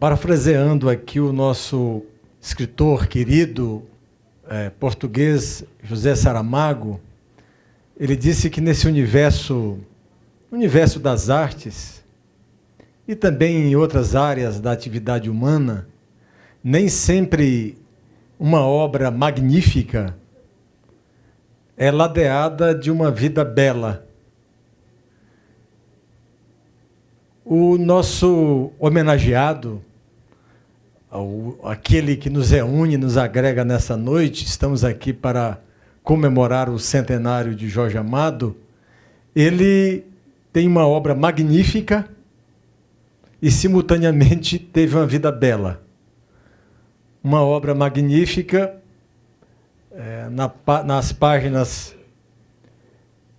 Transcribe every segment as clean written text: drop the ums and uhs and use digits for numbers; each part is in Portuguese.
Parafraseando aqui o nosso escritor querido português José Saramago, ele disse que nesse universo das artes e também em outras áreas da atividade humana, nem sempre uma obra magnífica é ladeada de uma vida bela. O nosso homenageado, aquele que nos reúne, nos agrega nessa noite, estamos aqui para comemorar o centenário de Jorge Amado, ele tem uma obra magnífica e, simultaneamente, teve uma vida bela. Uma obra magnífica, nas páginas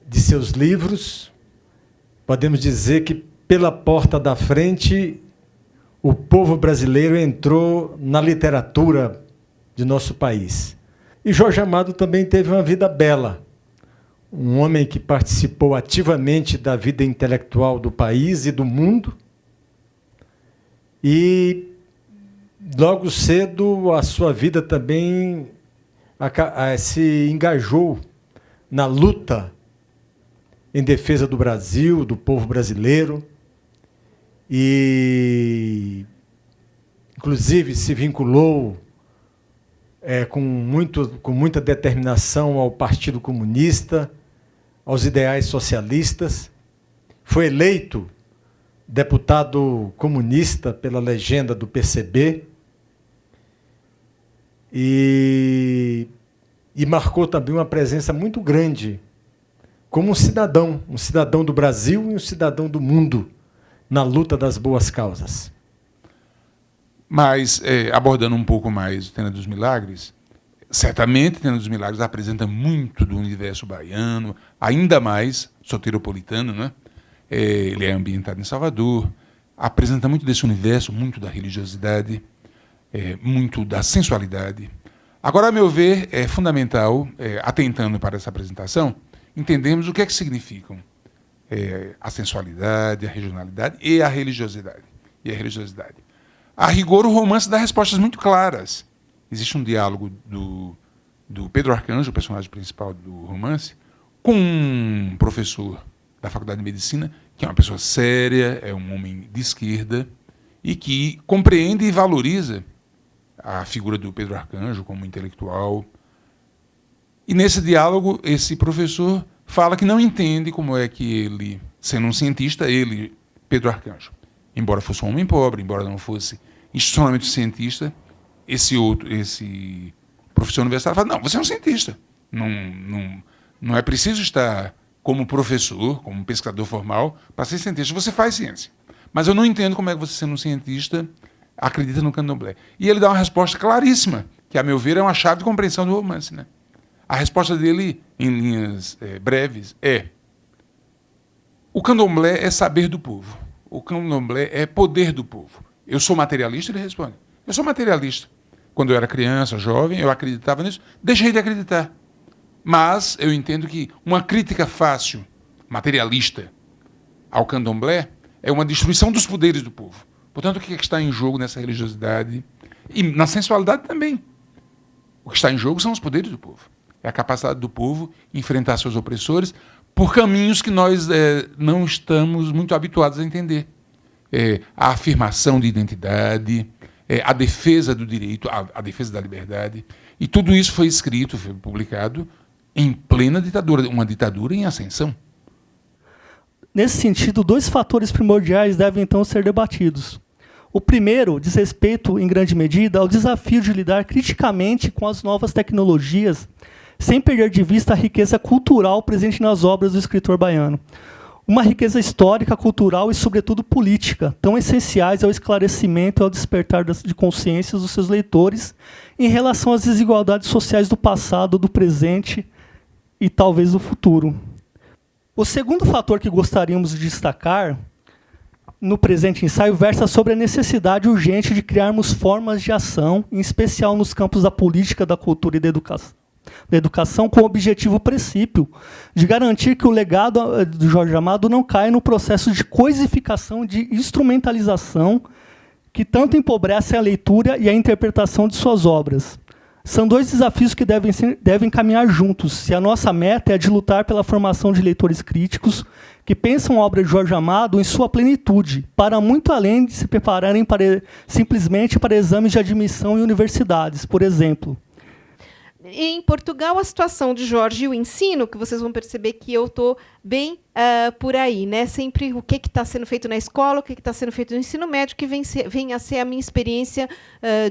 de seus livros, podemos dizer que, pela porta da frente, o povo brasileiro entrou na literatura de nosso país. E Jorge Amado também teve uma vida bela. Um homem que participou ativamente da vida intelectual do país e do mundo. E, logo cedo, a sua vida também se engajou na luta em defesa do Brasil, do povo brasileiro. E, inclusive, se vinculou com muita determinação ao Partido Comunista, aos ideais socialistas. Foi eleito deputado comunista pela legenda do PCB e marcou também uma presença muito grande como um cidadão do Brasil e um cidadão do mundo, na luta das boas causas. Mas, abordando um pouco mais o Tenda dos Milagres, certamente o Tenda dos Milagres apresenta muito do universo baiano, ainda mais soteropolitano, né? Ele é ambientado em Salvador, apresenta muito desse universo, muito da religiosidade, muito da sensualidade. Agora, a meu ver, é fundamental, atentando para essa apresentação, entendermos o que é que significam a sensualidade, a regionalidade e a religiosidade. A rigor, o romance dá respostas muito claras. Existe um diálogo do Pedro Arcanjo, o personagem principal do romance, com um professor da Faculdade de Medicina, que é uma pessoa séria, é um homem de esquerda, e que compreende e valoriza a figura do Pedro Arcanjo como intelectual. E, nesse diálogo, esse professor fala que não entende como é que ele, sendo um cientista, Pedro Arcanjo, embora fosse um homem pobre, embora não fosse institucionalmente cientista, esse professor universitário fala, não, você é um cientista, não é preciso estar como professor, como pesquisador formal, para ser cientista, você faz ciência. Mas eu não entendo como é que você, sendo um cientista, acredita no candomblé. E ele dá uma resposta claríssima, que, a meu ver, é uma chave de compreensão do romance, né? A resposta dele, em linhas breves, o candomblé é saber do povo. O candomblé é poder do povo. Eu sou materialista? Ele responde. Eu sou materialista. Quando eu era criança, jovem, eu acreditava nisso. Deixei de acreditar. Mas eu entendo que uma crítica fácil, materialista, ao candomblé é uma destruição dos poderes do povo. Portanto, o que está em jogo nessa religiosidade? E na sensualidade também. O que está em jogo são os poderes do povo. É a capacidade do povo enfrentar seus opressores por caminhos que nós não estamos muito habituados a entender. A afirmação de identidade, a defesa do direito, a defesa da liberdade. E tudo isso foi escrito, foi publicado em plena ditadura, uma ditadura em ascensão. Nesse sentido, dois fatores primordiais devem, então, ser debatidos. O primeiro diz respeito, em grande medida, ao desafio de lidar criticamente com as novas tecnologias, sem perder de vista a riqueza cultural presente nas obras do escritor baiano. Uma riqueza histórica, cultural e, sobretudo, política, tão essenciais ao esclarecimento e ao despertar de consciências dos seus leitores em relação às desigualdades sociais do passado, do presente e talvez do futuro. O segundo fator que gostaríamos de destacar no presente ensaio versa sobre a necessidade urgente de criarmos formas de ação, em especial nos campos da política, da cultura e da educação, com o objetivo princípio de garantir que o legado do Jorge Amado não caia no processo de coisificação, de instrumentalização que tanto empobrecem a leitura e a interpretação de suas obras. São dois desafios que devem caminhar juntos, se a nossa meta é a de lutar pela formação de leitores críticos que pensam a obra de Jorge Amado em sua plenitude, para muito além de se prepararem simplesmente para exames de admissão em universidades, por exemplo. Em Portugal, a situação de Jorge e o ensino, que vocês vão perceber que eu estou bem por aí, né? Sempre o que está sendo feito na escola, o que está sendo feito no ensino médio, que vem a ser a minha experiência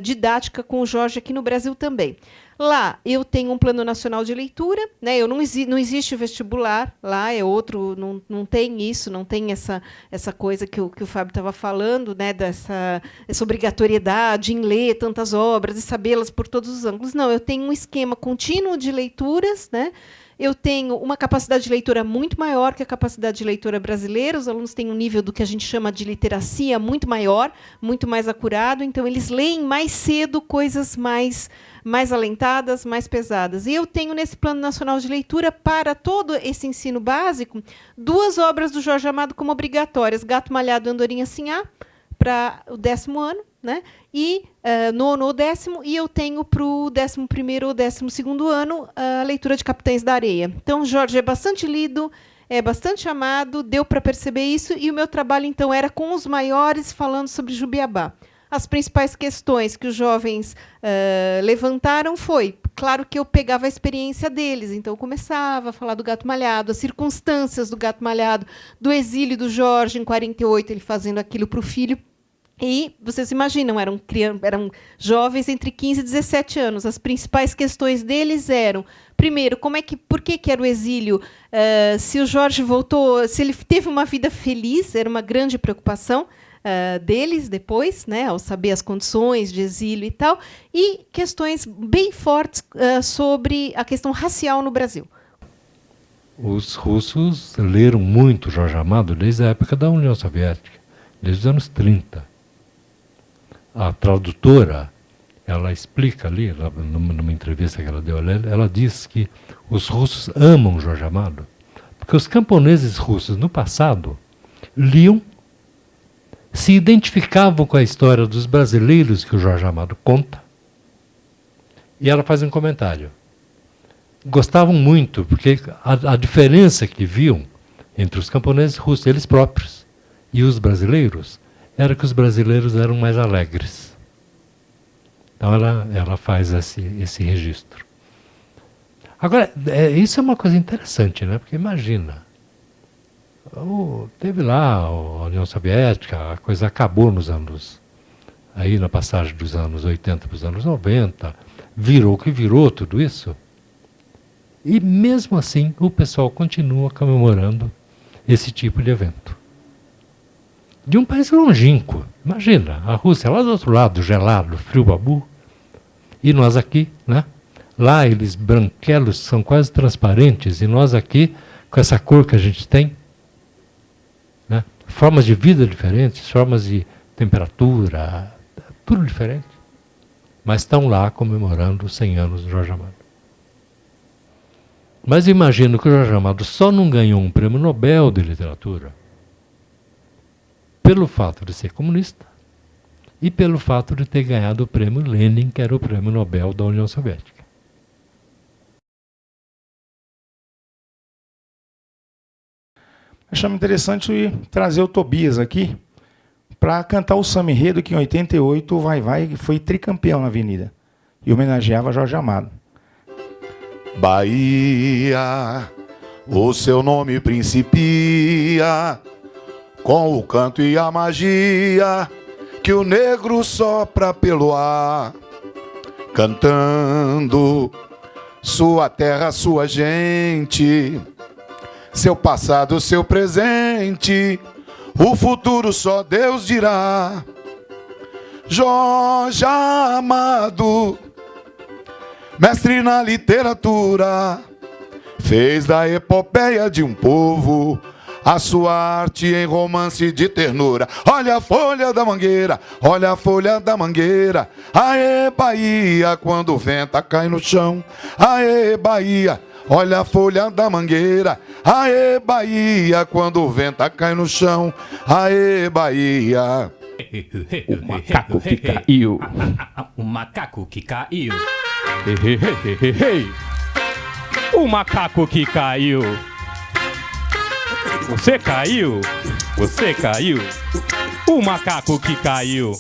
didática com o Jorge aqui no Brasil também. Lá, eu tenho um plano nacional de leitura, né? Não existe o vestibular, lá é outro, não tem isso, não tem essa coisa que o Fábio estava falando, né? Essa obrigatoriedade em ler tantas obras e sabê-las por todos os ângulos. Não, eu tenho um esquema contínuo de leituras, né? Eu tenho uma capacidade de leitura muito maior que a capacidade de leitura brasileira. Os alunos têm um nível do que a gente chama de literacia muito maior, muito mais acurado. Então, eles leem mais cedo coisas mais alentadas, mais pesadas. E eu tenho, nesse Plano Nacional de Leitura, para todo esse ensino básico, 2 obras do Jorge Amado como obrigatórias. Gato Malhado e Andorinha Sinhá, para o 10º ano, né? E nono ou 10º, e eu tenho para o 11º ou 12º ano a leitura de Capitães da Areia. Então, Jorge é bastante lido, é bastante amado, deu para perceber isso, e o meu trabalho, então, era com os maiores, falando sobre Jubiabá. As principais questões que os jovens levantaram foi, claro que eu pegava a experiência deles, então eu começava a falar do Gato Malhado, as circunstâncias do Gato Malhado, do exílio do Jorge em 48, ele fazendo aquilo para o filho. E vocês imaginam, eram jovens entre 15 e 17 anos. As principais questões deles eram, primeiro, por que era o exílio? Se o Jorge voltou, se ele teve uma vida feliz, era uma grande preocupação deles depois, né, ao saber as condições de exílio e tal, e questões bem fortes sobre a questão racial no Brasil. Os russos leram muito Jorge Amado desde a época da União Soviética, desde os anos 30. A tradutora, ela explica ali, numa entrevista que ela deu, ela diz que os russos amam Jorge Amado, porque os camponeses russos, no passado, liam, se identificavam com a história dos brasileiros que o Jorge Amado conta, e ela faz um comentário. Gostavam muito, porque a diferença que viam entre os camponeses russos, eles próprios, e os brasileiros, era que os brasileiros eram mais alegres. Então ela faz esse registro. Agora, isso é uma coisa interessante, né? Porque imagina, teve lá a União Soviética, a coisa acabou aí na passagem dos anos 80 para os anos 90, virou o que virou tudo isso, e mesmo assim o pessoal continua comemorando esse tipo de evento. De um país longínquo. Imagina, a Rússia lá do outro lado, gelado, frio babu, e nós aqui, né? Lá eles branquelos são quase transparentes, e nós aqui, com essa cor que a gente tem, né? Formas de vida diferentes, formas de temperatura, tudo diferente. Mas estão lá comemorando os 100 anos do Jorge Amado. Mas imagino que o Jorge Amado só não ganhou um prêmio Nobel de literatura pelo fato de ser comunista e pelo fato de ter ganhado o prêmio Lenin, que era o prêmio Nobel da União Soviética. Achamos interessante trazer o Tobias aqui para cantar o samba enredo, que em 88 o Vai foi tricampeão na Avenida e homenageava Jorge Amado. Bahia, o seu nome principia com o canto e a magia que o negro sopra pelo ar, cantando sua terra, sua gente, seu passado, seu presente, o futuro só Deus dirá. Jorge Amado, mestre na literatura, fez da epopeia de um povo a sua arte em romance de ternura. Olha a folha da mangueira, olha a folha da mangueira. Aê, Bahia, quando o vento cai no chão. Aê, Bahia, olha a folha da mangueira. Aê, Bahia, quando o vento cai no chão. Aê, Bahia. O macaco que caiu. O macaco que caiu. O macaco que caiu. Você caiu. Você caiu. O macaco que caiu.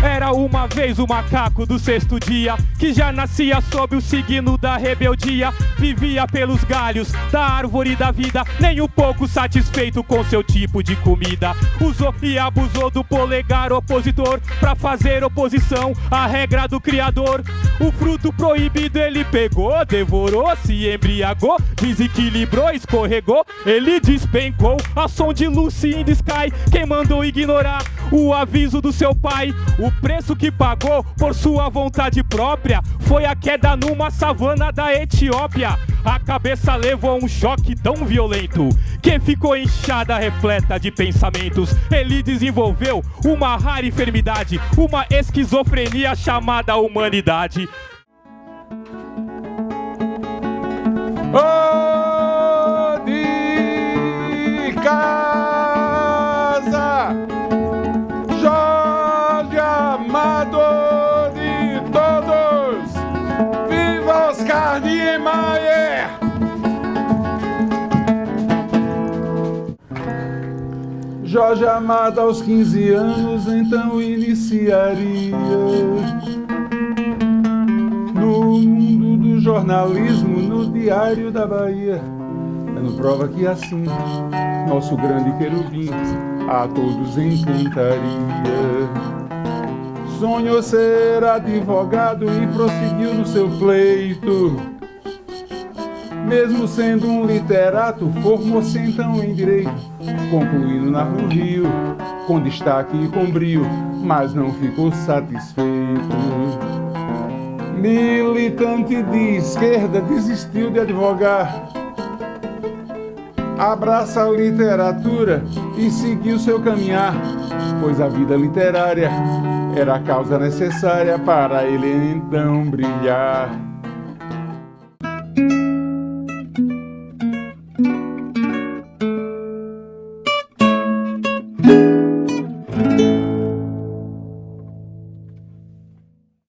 Era uma vez o macaco do sexto dia, que já nascia sob o signo da rebeldia. Vivia pelos galhos da árvore da vida, nem um pouco satisfeito com seu tipo de comida. Usou e abusou do polegar opositor pra fazer oposição à regra do criador. O fruto proibido ele pegou, devorou, se embriagou, desequilibrou, escorregou. Ele despencou a som de Lucy in the Sky. Quem mandou ignorar o aviso do seu pai? O preço que pagou por sua vontade própria foi a queda numa savana da Etiópia. A cabeça levou um choque tão violento que ficou inchada, repleta de pensamentos. Ele desenvolveu uma rara enfermidade, uma esquizofrenia chamada humanidade. Oh, de casa, Jorge Amado de todos, viva Oscar Niemeyer! Jorge Amado aos 15 anos então iniciaria no mundo do jornalismo, no Diário da Bahia, dando prova que assim nosso grande querubim a todos encantaria. Sonhou ser advogado e prosseguiu no seu pleito. Mesmo sendo um literato, formou-se então em Direito, concluindo no Rio, com destaque e com brio, mas não ficou satisfeito. Militante de esquerda, desistiu de advogar. Abraça a literatura e seguiu seu caminhar, pois a vida literária era a causa necessária para ele então brilhar.